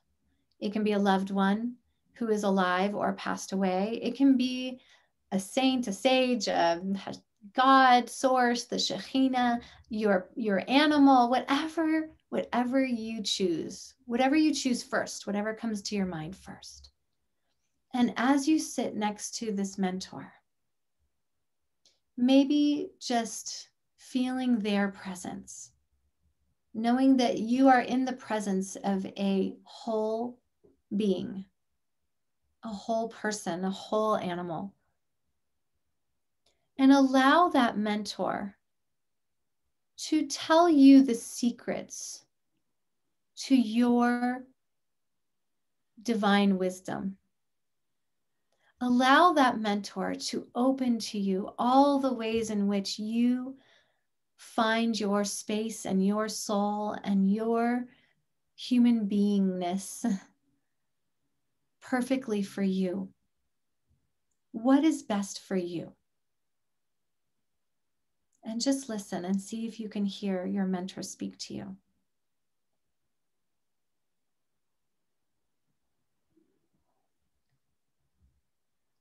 It can be a loved one who is alive or passed away. It can be a saint, a sage, a God, source, the Shekhinah, your animal, whatever you choose first, whatever comes to your mind first. And as you sit next to this mentor, maybe just feeling their presence, knowing that you are in the presence of a whole being, a whole person, a whole animal. And allow that mentor to tell you the secrets to your divine wisdom. Allow that mentor to open to you all the ways in which you find your space and your soul and your human beingness perfectly for you. what is best for you? And just listen and see if you can hear your mentor speak to you.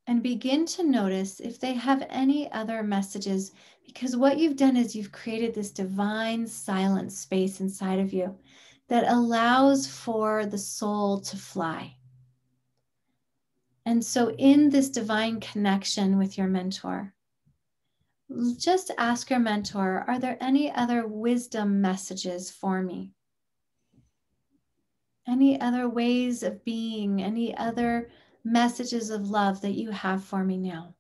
And begin to notice if they have any other messages, because what you've done is you've created this divine silent space inside of you that allows for the soul to fly. And so in this divine connection with your mentor, just ask your mentor, are there any other wisdom messages for me? Any other ways of being, any other messages of love that you have for me now?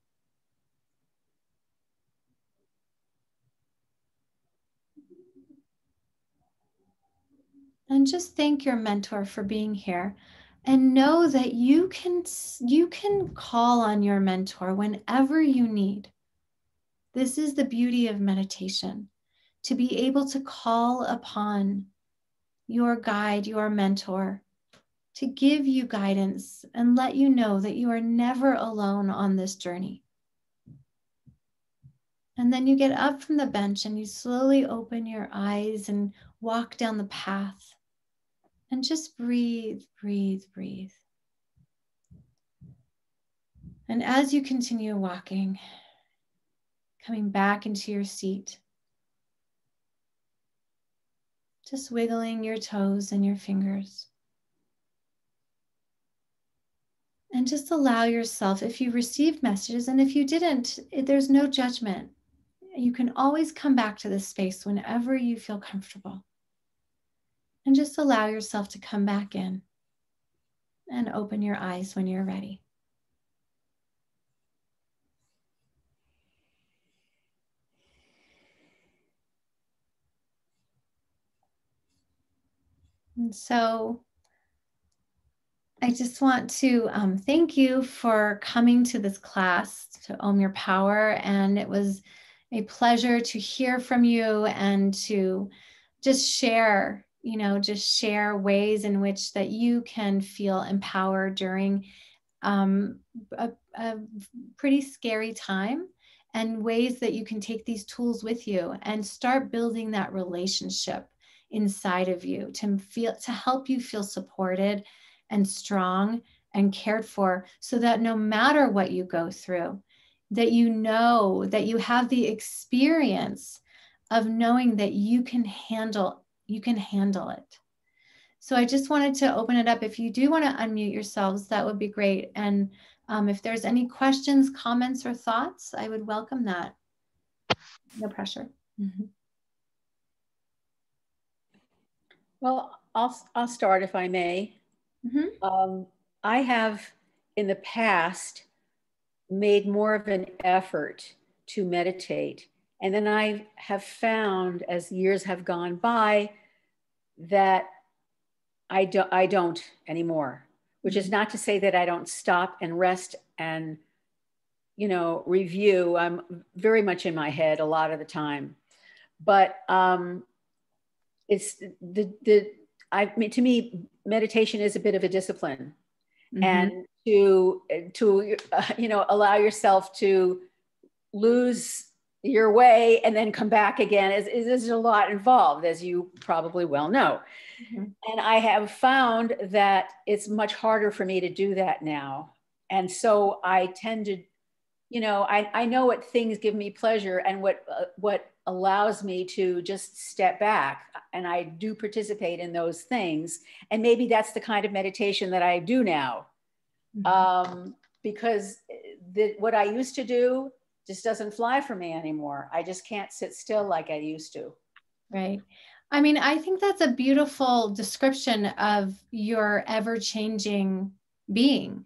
And just thank your mentor for being here, and know that you can call on your mentor whenever you need. This is the beauty of meditation, to be able to call upon your guide, your mentor, to give you guidance and let you know that you are never alone on this journey. And then you get up from the bench and you slowly open your eyes and walk down the path. And just breathe, breathe, breathe. And as you continue walking, coming back into your seat, just wiggling your toes and your fingers. And just allow yourself, if you received messages, and if you didn't, there's no judgment. You can always come back to this space whenever you feel comfortable. And just allow yourself to come back in and open your eyes when you're ready. And so I just want to thank you for coming to this class, to Own Your Power. And it was a pleasure to hear from you and to just share, just share ways in which that you can feel empowered during a pretty scary time, and ways that you can take these tools with you and start building that relationship inside of you to help you feel supported and strong and cared for, so that no matter what you go through, that you know that you have the experience of knowing that you can handle it. So I just wanted to open it up. If you do want to unmute yourselves, that would be great. And if there's any questions, comments, or thoughts, I would welcome that. No pressure. Mm-hmm. Well, I'll start if I may. Mm-hmm. I have in the past made more of an effort to meditate. And then I have found, as years have gone by, that I don't anymore, which is not to say that I don't stop and rest and, review. I'm very much in my head a lot of the time, but it's to me, meditation is a bit of a discipline. Mm-hmm. And to allow yourself to lose your way and then come back again is a lot involved, as you probably well know. Mm-hmm. And I have found that it's much harder for me to do that now. And so I tend to, I know what things give me pleasure and what allows me to just step back, and I do participate in those things. And maybe that's the kind of meditation that I do now. Mm-hmm. Because what I used to do just doesn't fly for me anymore. I just can't sit still like I used to. Right. I mean, I think that's a beautiful description of your ever-changing being,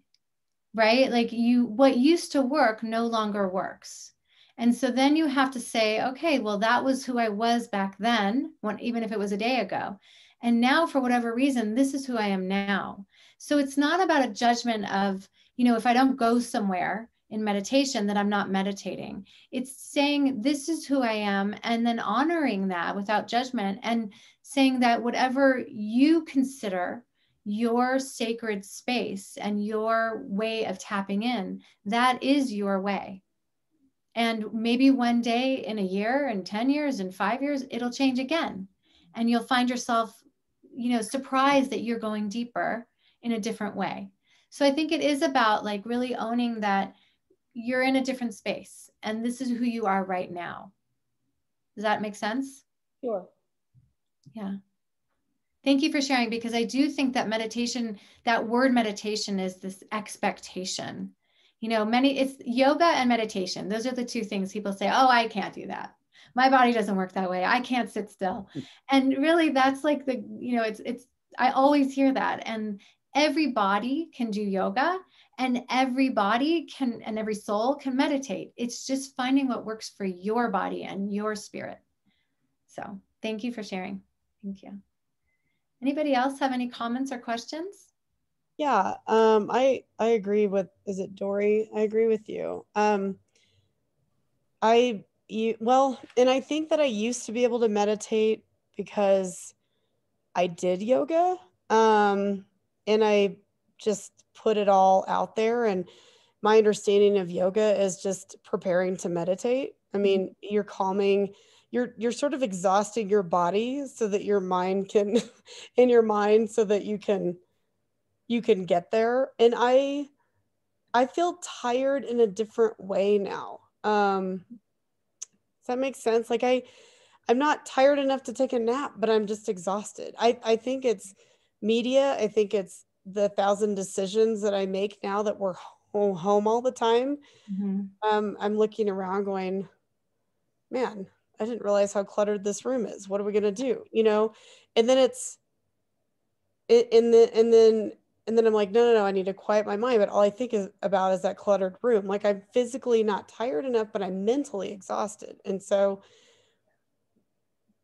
right? Like what used to work no longer works. And so then you have to say, okay, well, that was who I was back then, even if it was a day ago. And now, for whatever reason, this is who I am now. So it's not about a judgment of, if I don't go somewhere in meditation, that I'm not meditating. It's saying, this is who I am, and then honoring that without judgment, and saying that whatever you consider your sacred space and your way of tapping in, that is your way. And maybe one day in a year, in 10 years, in 5 years, it'll change again. And you'll find yourself, surprised that you're going deeper in a different way. So I think it is about like really owning that you're in a different space and this is who you are right now. Does that make sense? Sure. Yeah. Thank you for sharing, because I do think that meditation, that word meditation, is this expectation. It's yoga and meditation. Those are the two things people say, oh, I can't do that. My body doesn't work that way. I can't sit still. And really that's like I always hear that. And every body can do yoga, and every body can, and every soul can meditate. It's just finding what works for your body and your spirit. So thank you for sharing. Thank you. Anybody else have any comments or questions? Yeah, I agree with, is it Dory? I agree with you. And I think that I used to be able to meditate because I did yoga. And I just put it all out there. And my understanding of yoga is just preparing to meditate. I mean, you're calming, you're sort of exhausting your body so that your mind can, in your mind, so that you can get there. And I feel tired in a different way now. Does that make sense? Like I'm not tired enough to take a nap, but I'm just exhausted. I think it's media. I think it's the 1,000 decisions that I make now that we're home all the time. I'm looking around going, man, I didn't realize how cluttered this room is. What are we going to do? And then and then I'm like, no, I need to quiet my mind. But all I think about is that cluttered room. Like I'm physically not tired enough, but I'm mentally exhausted. And so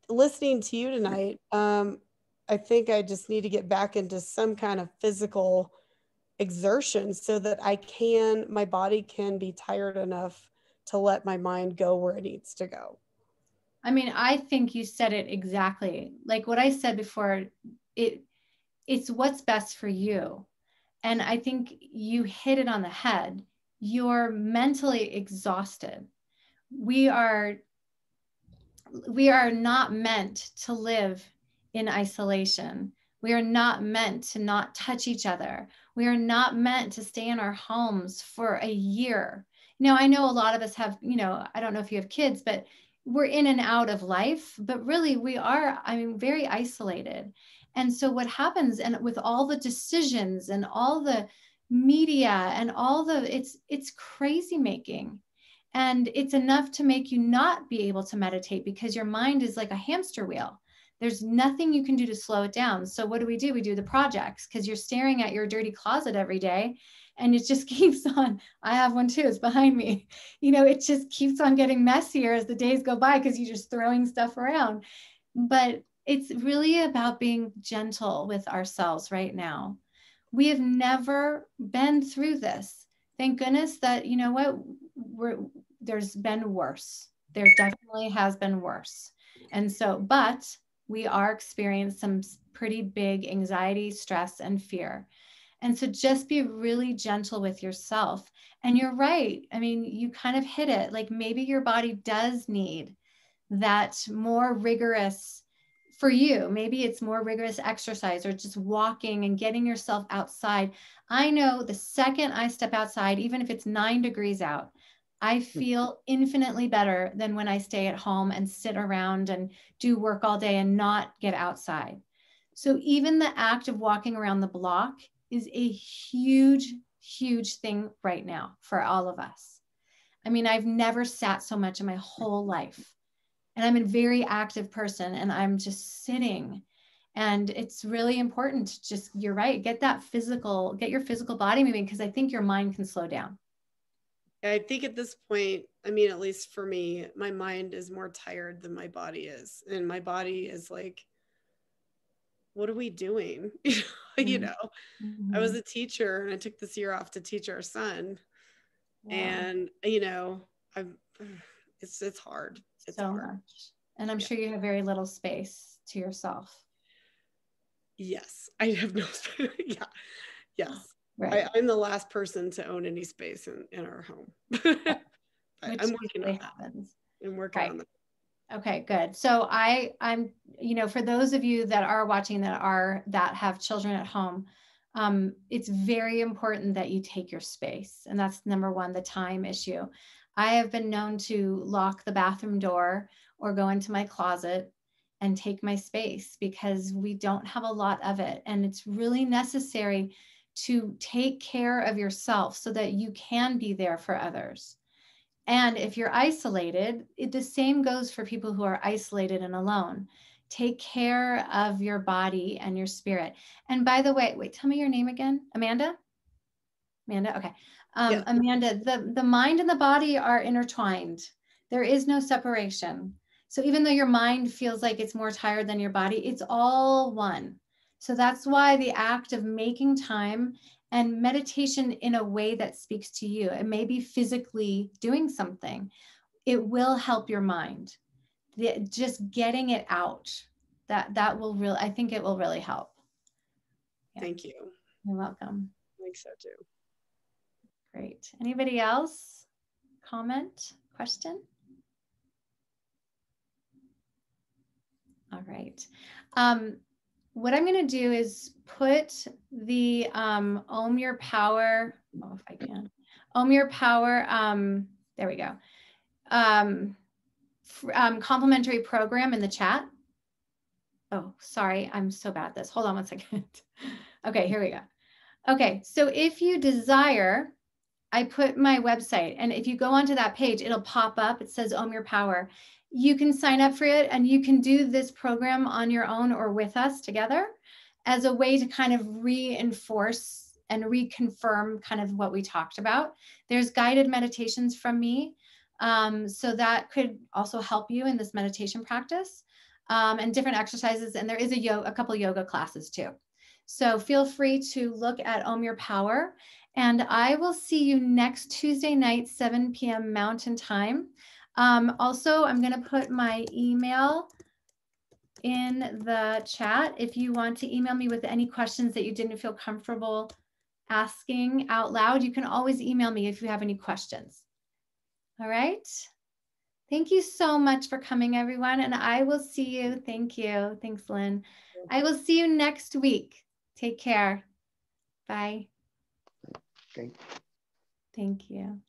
listening to you tonight, I think I just need to get back into some kind of physical exertion so that my body can be tired enough to let my mind go where it needs to go. I mean, I think you said it exactly. Like what I said before, it's what's best for you. And I think you hit it on the head. You're mentally exhausted. We are not meant to live in isolation. We are not meant to not touch each other. We are not meant to stay in our homes for a year. I know a lot of us have, I don't know if you have kids, but we're in and out of life, but really we are, very isolated. And so what happens, and with all the decisions and all the media and all it's crazy making. And it's enough to make you not be able to meditate because your mind is like a hamster wheel. There's nothing you can do to slow it down. So what do? We do the projects, because you're staring at your dirty closet every day and it just keeps on. I have one too, it's behind me. It just keeps on getting messier as the days go by because you're just throwing stuff around. But it's really about being gentle with ourselves right now. We have never been through this. Thank goodness that, there's been worse. There definitely has been worse. And so, but we are experiencing some pretty big anxiety, stress, and fear. And so just be really gentle with yourself. And you're right. You kind of hit it. Like maybe your body does need that more rigorous, for you, maybe it's more rigorous exercise or just walking and getting yourself outside. I know the second I step outside, even if it's 9 degrees out, I feel infinitely better than when I stay at home and sit around and do work all day and not get outside. So even the act of walking around the block is a huge, huge thing right now for all of us. I've never sat so much in my whole life. And I'm a very active person and I'm just sitting. And it's really important to just, you're right, get your physical body moving, because I think your mind can slow down. I think at this point, at least for me, my mind is more tired than my body is. And my body is like, what are we doing? I was a teacher and I took this year off to teach our son. Wow. And, it's hard. It's so hard. Much. And I'm sure you have very little space to yourself. Yes, I have no space. Yeah, yes. Right. I'm the last person to own any space in our home. I'm working on that. Happens. I'm working on that. Okay, good. So I'm, you know, for those of you that are watching that have children at home, it's very important that you take your space. And that's number one, the time issue. I have been known to lock the bathroom door or go into my closet and take my space because we don't have a lot of it. And it's really necessary to take care of yourself so that you can be there for others. And if you're isolated, the same goes for people who are isolated and alone. Take care of your body and your spirit. And by the way, wait, tell me your name again. Amanda? Amanda, okay. Yes. Amanda, the mind and the body are intertwined. There is no separation. So even though your mind feels like it's more tired than your body, it's all one. So that's why the act of making time and meditation in a way that speaks to you, it may be physically doing something, it will help your mind. Just getting it out, that will really, I think it will really help. Yeah. Thank you. You're welcome. I think so too. Great. Anybody else? Comment, question? All right. What I'm going to do is put the Omer Power, oh, if I can, Omer Power, there we go, complimentary program in the chat. Oh, sorry, I'm so bad at this. Hold on one second. Okay, here we go. Okay, so if you desire, I put my website, and if you go onto that page, it'll pop up. It says Omer Power. You can sign up for it, and you can do this program on your own or with us together as a way to kind of reinforce and reconfirm kind of what we talked about. There's guided meditations from me, so that could also help you in this meditation practice, and different exercises. And there is a couple yoga classes too. So feel free to look at Omer Power. And I will see you next Tuesday night, 7 p.m. Mountain Time. Also, I'm going to put my email in the chat. If you want to email me with any questions that you didn't feel comfortable asking out loud, you can always email me if you have any questions. All right. Thank you so much for coming, everyone. And I will see you. Thank you. Thanks, Lynn. I will see you next week. Take care. Bye. Okay. Thank you.